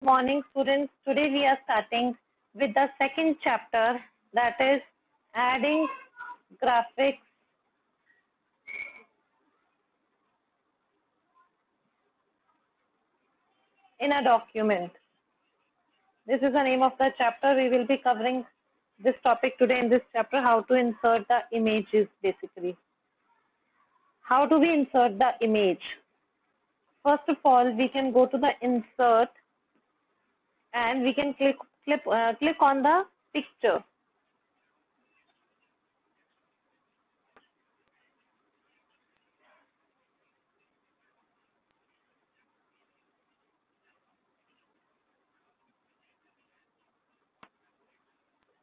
Morning students, today we are starting with the second chapter, that is adding graphics in a document. This is the name of the chapter. We will be covering this topic today in this chapter, how to insert the images basically. How do we insert the image? First of all, we can go to the insert and we can click on the picture.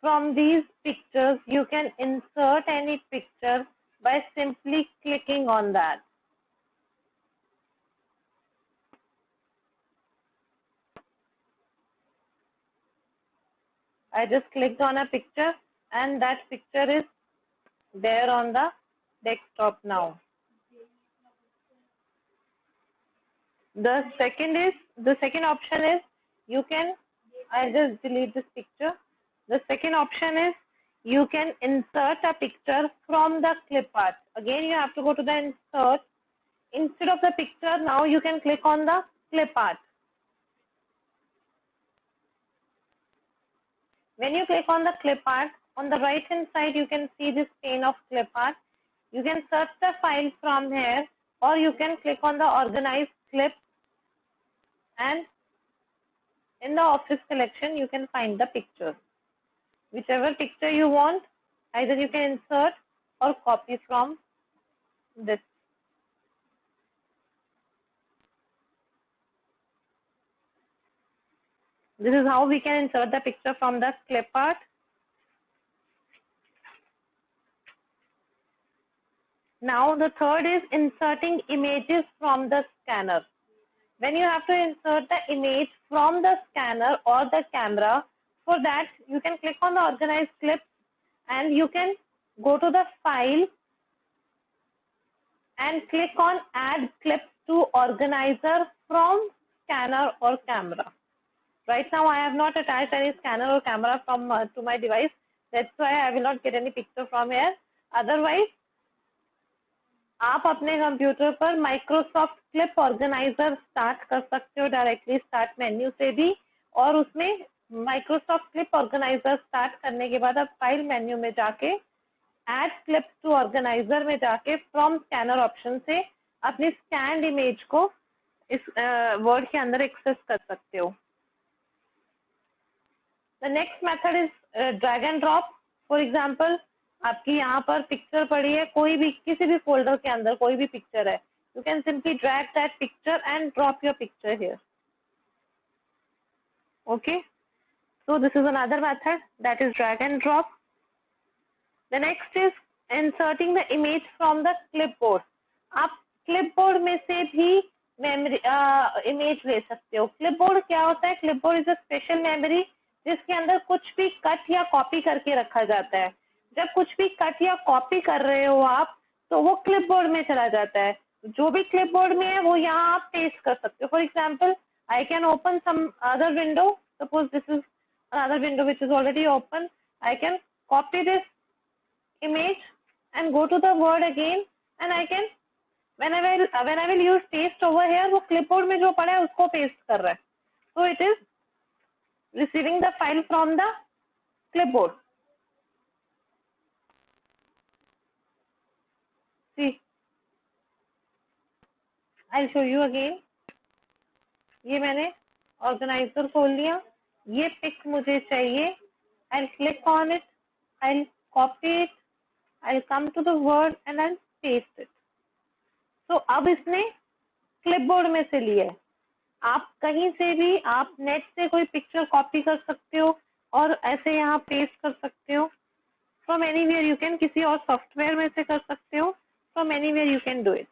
From these pictures, you can insert any picture by simply clicking on that. I just clicked on a picture and that picture is there on the desktop now. The second option is you can, I just delete this picture. The second option is you can insert a picture from the clip art. Again, you have to go to the insert. Instead of the picture, now you can click on the clip art. When you click on the clip art, on the right hand side, you can see this pane of clip art. You can search the file from here, or you can click on the organized clip, and in the office collection, you can find the picture. Whichever picture you want, either you can insert or copy from this. This is how we can insert the picture from the clip art. Now the third is inserting images from the scanner. When you have to insert the image from the scanner or the camera, for that you can click on the organized clip and you can go to the file and click on add clips to organizer from scanner or camera. Right now I have not attached any scanner or camera from to my device. That's why I will not get any picture from here. Otherwise, आप अपने computer पर Microsoft clip organiser start कर सकते हो directly start menu से भी, और उसमें माइक्रोसॉफ्ट क्लिप ऑर्गेनाइजर स्टार्ट करने के बाद आप फाइल मेन्यू में जाके ऐड क्लिप्स टू ऑर्गेनाइजर में जाके फ्रॉम स्कैनर ऑप्शन से अपनी स्कैन्ड इमेज को इस वर्ड के अंदर एक्सेस कर सकते हो. The next method is drag and drop. For example, आपकी यहाँ पर पिक्चर पड़ी है, कोई भी किसी भी फोल्डर के अंदर कोई भी पिक्चर है, you can simply drag that picture and drop your picture here. Okay, so this is another method, that is drag and drop. The next is inserting the image from the clipboard. आप clipboard में से भी memory image ले सकते हो. clipboard क्या होता है? clipboard is a special memory जिसके अंदर कुछ भी कट या कॉपी करके रखा जाता है. जब कुछ भी कट या कॉपी कर रहे हो आप, तो वो क्लिपबोर्ड में चला जाता है. जो भी क्लिपबोर्ड में है वो यहाँ आप पेस्ट कर सकते हो. For example, I can open some other window. Suppose this is another window which is already open. I can copy this image and go to the word again, and I can when I will use paste over here, वो clipboard में जो पड़ा है उसको paste कर रहा है. So it is receiving the file from the clipboard. See, I'll show you again. ये मैंने ऑर्गेनाइजर खोल लिया. ये पिक मुझे चाहिए. I'll click on it. I'll copy it. I'll come to the word and I'll paste it. So अब इसने clipboard में से लिया है. आप कहीं से भी आप नेट से कोई पिक्चर कॉपी कर सकते हो और ऐसे यहाँ पेस्ट कर सकते हो. From anywhere you can, किसी और सॉफ्टवेयर में से कर सकते हो. From anywhere you can do it.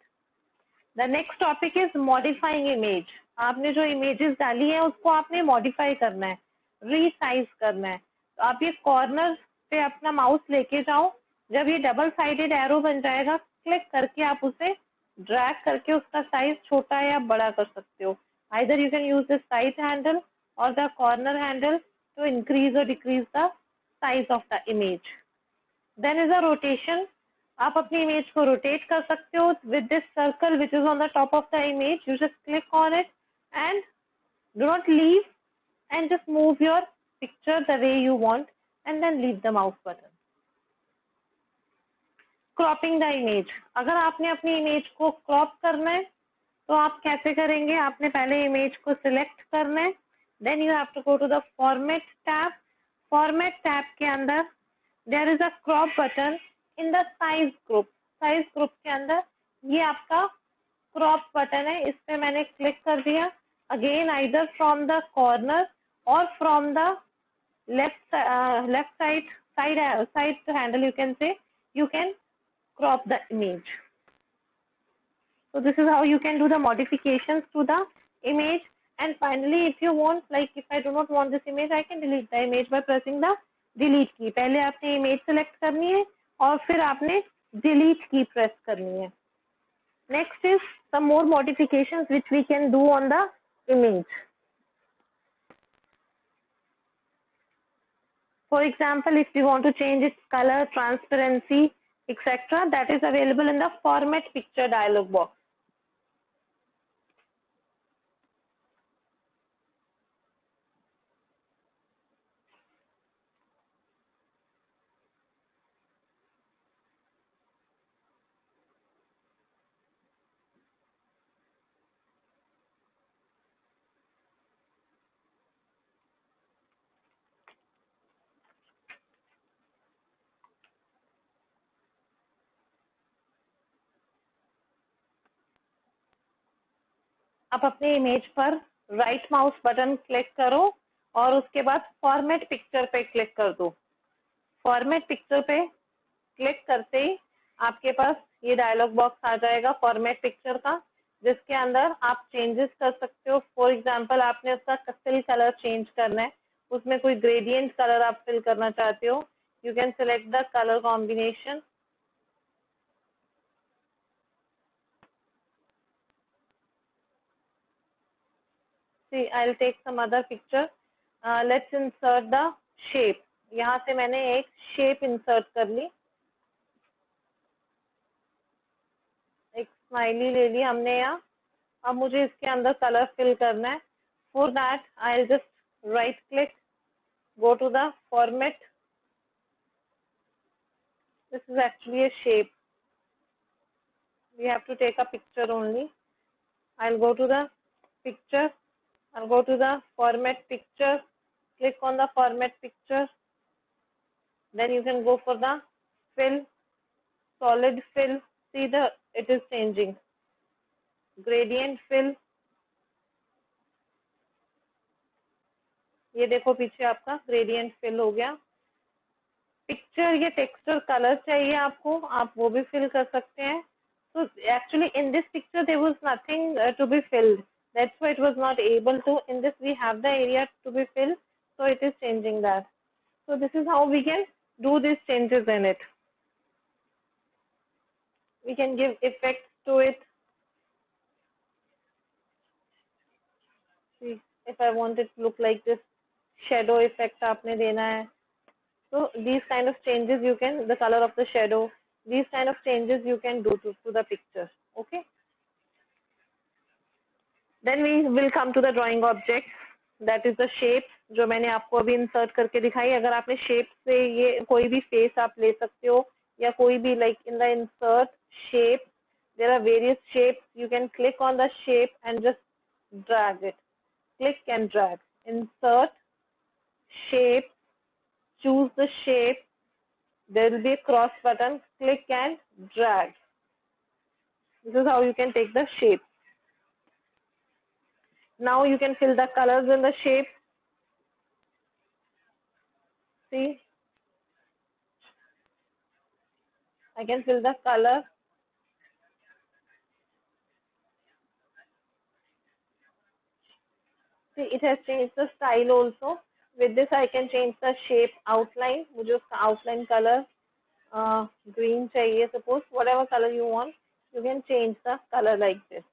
The next topic is modifying image. आपने जो इमेजेस डाली है उसको आपने मॉडिफाई करना है, रीसाइज करना है. तो आप ये कॉर्नर पे अपना माउस लेके जाओ. जब ये डबल साइडेड एरो बन जाएगा, क्लिक करके आप उसे ड्रैग करके उसका साइज छोटा या बड़ा कर सकते हो. Either you can use this right handle or the corner handle to increase or decrease the size of the image. Then is a rotation. आप अपनी image को rotate कर सकते हो with this circle which is on the top of the image. You just click on it and do not leave and just move your picture the way you want and then leave the mouse button. Cropping the image. अगर आपने अपनी image को crop करना है तो आप कैसे करेंगे? आपने पहले image को select करना है. Then you have to go to the format tab. Format tab के अंदर there is a crop button in the size group. Size group के अंदर ये आपका crop button है. इस पे मैंने click कर दिया. Again either from the corner or from the left side handle you can say, you can crop the image. So this is how you can do the modifications to the image. And finally, if you want, like if I do not want this image, I can delete the image by pressing the delete key. पहले आपने image select करनी है और फिर आपने delete key press करनी है. Next is some more modifications which we can do on the image. For example, if we want to change its color, transparency, etc., that is available in the format picture dialog box. आप अपने image पर right mouse button click करो और उसके बाद format picture पे click कर दो. फॉर्मेट पिक्चर पे क्लिक करते ही आपके पास ये डायलॉग बॉक्स आ जाएगा फॉर्मेट पिक्चर का, जिसके अंदर आप चेंजेस कर सकते हो. फॉर एग्जांपल आपने उसका फिल कलर चेंज करना है, उसमें कोई ग्रेडियंट कलर आप फिल करना चाहते हो, you can select the colour combination. See, I'll take some other picture. Let's insert the shape. यहाँ से मैंने एक shape insert कर ली, एक smiley ले ली हमने यहाँ. अब मुझे इसके अंदर color fill करना है. For that, I'll just right click, go to the format. This is actually a shape. We have to take a picture only. I'll go to the picture. I'll go to the format picture. Click on the format picture. Then you can go for the fill, solid fill. See it is changing. Gradient fill. ये देखो पीछे आपका gradient fill हो गया. Picture ये texture color चाहिए आपको, आप वो भी fill कर सकते हैं. So actually in this picture there was nothing to be filled. That's why it was not able to. In this we have the area to be filled, so it is changing that. So this is how we can do these changes in it. We can give effects to it. See, if I want it to look like this, shadow effect आपने देना है. So these kind of changes you can, the color of the shadow, these kind of changes you can do to the picture. Okay. Then we will come to the drawing object. That is the shape जो मैंने आपको अभी insert करके दिखाई. अगर आपने shape से ये कोई भी face आप ले सकते हो या कोई भी like in the insert shape, there are various shapes. You can click on the shape and just drag it. Click and drag. Insert shape. Choose the shape. There will be a cross button. Click and drag. This is how you can take the shape. Now you can fill the colors in the shape. See, I can fill the color. See, it has changed the style also. With this I can change the shape outline. मुझे उसका outline color green चाहिए, suppose whatever color you want, you can change the color like this.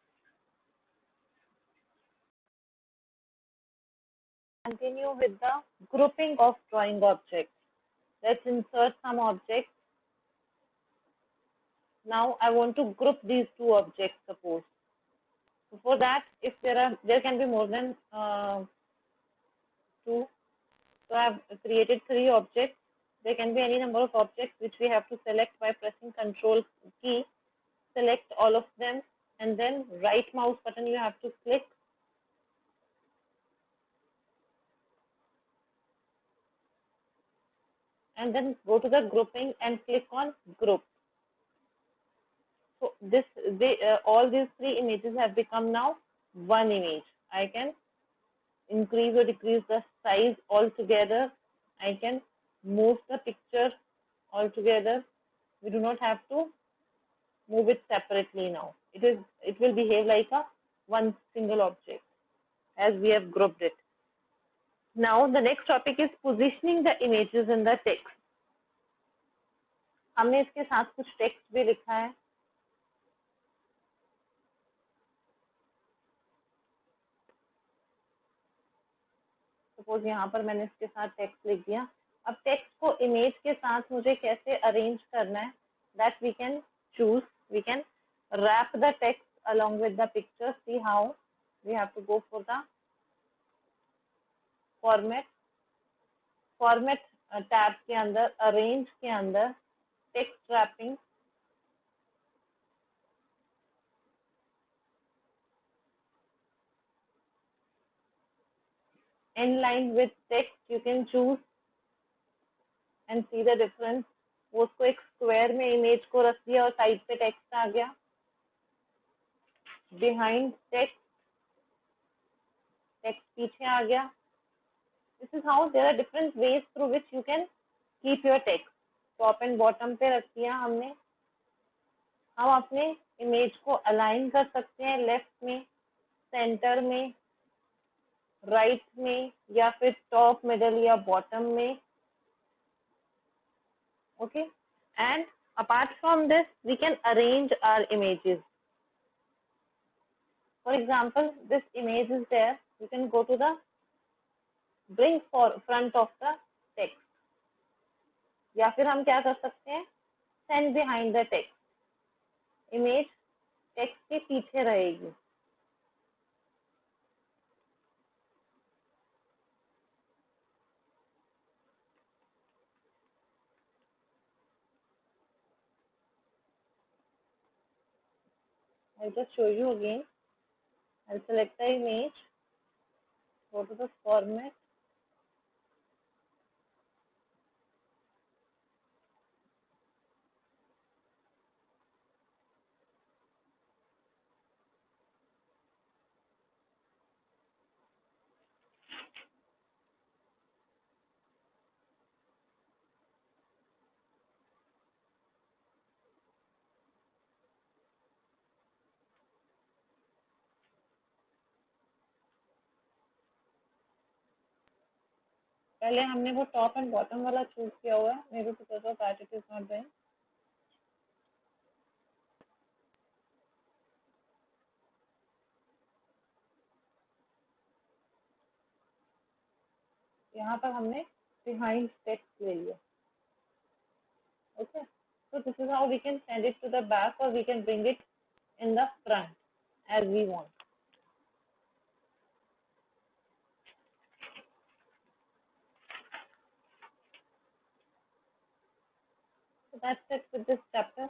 continue with the grouping of drawing objects. Let's insert some objects. Now I want to group these two objects, suppose. Before that, if there can be more than two. So I have created three objects. There can be any number of objects which we have to select by pressing Control key. Select all of them, and then right mouse button you have to click. And then go to the grouping and click on group. So all these three images have become now one image. I can increase or decrease the size altogether. I can move the picture altogether. We do not have to move it separately now. It will behave like a one single object as we have grouped it. Now the next topic is positioning the images in the text. हमने इसके साथ कुछ text भी लिखा है. Suppose यहाँ पर मैंने इसके साथ टेक्स्ट लिख दिया. अब टेक्स्ट को इमेज के साथ मुझे कैसे अरेंज करना है, that we can choose. We can wrap the text along with the picture. See how we have to go for the format tab के अंदर अरेंज के अंदर text wrapping. In line with text you can choose and see the difference. वो उसको एक square में image को रख दिया और साइड पे टेक्स्ट आ गया. Behind text पीछे आ गया. This is how there are different ways through which you can keep your text. Top and bottom पे रख दिया हमने. हम अपने इमेज को अलाइन कर सकते हैं लेफ्ट में, सेंटर में, राइट में, या फिर टॉप, मिडल या बॉटम में. Okay, and apart from this we can arrange our images. For example, this image is there. You can go to the bring for front of the text. या फिर हम क्या कर सकते हैं, send behind the text. Image text के पीछे रहेगी. I'll just show you again. I'll select the image, go to the format, पहले हमने वो टॉप एंड बॉटम वाला चूज किया हुआ है. May be because of that it is not doing. यहाँ पर हमने behind text ले लिया. Okay, so this is how we can send it to the back or we can bring it in the front as we want. So that's it with this chapter.